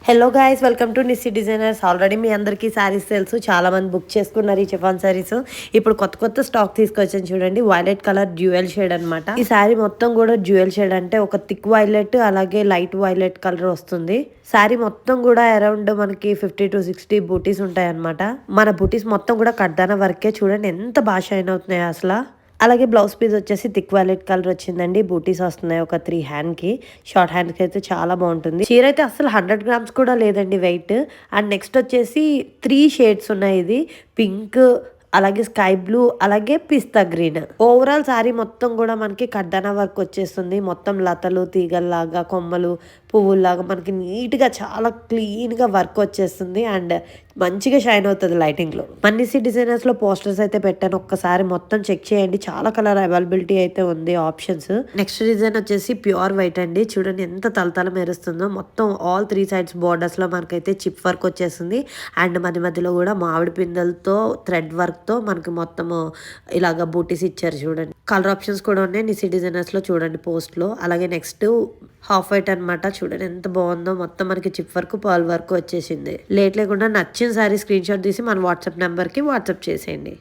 Hello guys, welcome to Nissi designers. Already మీ అందరికీ శారీస్ తెలుసు, చాలా మంది బుక్ చేసుకున్నారు ఈ చిఫాన్ శారీస్. ఇప్పుడు కొత్త కొత్త స్టాక్ తీసుకొచ్చాను చూడండి. వైలెట్ కలర్ డ్యూయల్ షేడ్ అనమాట. ఈ శారీ మొత్తం కూడా డ్యూయల్ షేడ్, అంటే ఒక థిక్ వైలెట్ అలాగే లైట్ వైలెట్ కలర్ వస్తుంది. శారీ మొత్తం కూడా అరౌండ్ మనకి 50 to 60 బూటీస్ ఉంటాయి అనమాట. మన బూటీస్ మొత్తం కూడా కడ్దాన వరకే. చూడండి ఎంత బాగా షైన్ అవుతున్నాయి అసలు. అలాగే బ్లౌజ్ పీస్ వచ్చేసి థిక్ వైలెట్ కలర్ వచ్చిందండి. బూటీస్ వస్తున్నాయి ఒక 3 హ్యాండ్ కి. షార్ట్ హ్యాండ్ కి అయితే చాలా బాగుంటుంది. చీర అయితే అసలు 100 గ్రామ్స్ కూడా లేదండి వెయిట్. అండ్ నెక్స్ట్ వచ్చేసి 3 షేడ్స్ ఉన్నాయి. ఇది పింక్, అలాగే స్కై బ్లూ, అలాగే పిస్తా గ్రీన్. ఓవరాల్ శారీ మొత్తం కూడా మనకి కడ్డానా వర్క్ వచ్చేస్తుంది. మొత్తం లతలు, తీగల్లాగా, కొమ్మలు, పువ్వుల్లాగా మనకి నీట్ గా చాలా క్లీన్ గా వర్క్ వచ్చేస్తుంది. అండ్ మంచిగా షైన్ అవుతుంది లైటింగ్ లో. మన్నిసి డిజైనర్స్ లో పోస్టర్స్ అయితే పెట్టాను, ఒక్కసారి మొత్తం చెక్ చేయండి. చాలా కలర్ అవైలబిలిటీ అయితే ఉంది, ఆప్షన్స్. నెక్స్ట్ డిజైన్ వచ్చేసి ప్యూర్ వైట్ అండి. చూడండి ఎంత తలతల మెరుస్తుందో. మొత్తం ఆల్ 3 సైడ్స్ బోర్డర్స్ లో మనకైతే చిప్ వర్క్ వచ్చేస్తుంది. అండ్ మధ్య మధ్యలో కూడా మామిడి పిందెలతో థ్రెడ్ వర్క్ తో మనకి మొత్తము ఇలాగ బూటీస్ ఇచ్చారు చూడండి. కలర్ ఆప్షన్స్ కూడా ఉన్నాయి నిసి డిజైనర్స్ లో, చూడండి పోస్ట్ లో. అలాగే నెక్స్ట్ హాఫ్ వైట్ అనమాట. చూడండి ఎంత బాగుందో. మొత్తం మనకి చిప్ వర్క్, పర్ల్ వర్క్ వచ్చేసింది. లేట్ లేకుండా నచ్చిన సారీ స్క్రీన్ షాట్ తీసి మన వాట్సాప్ నెంబర్ కి వాట్సాప్ చేసేయండి.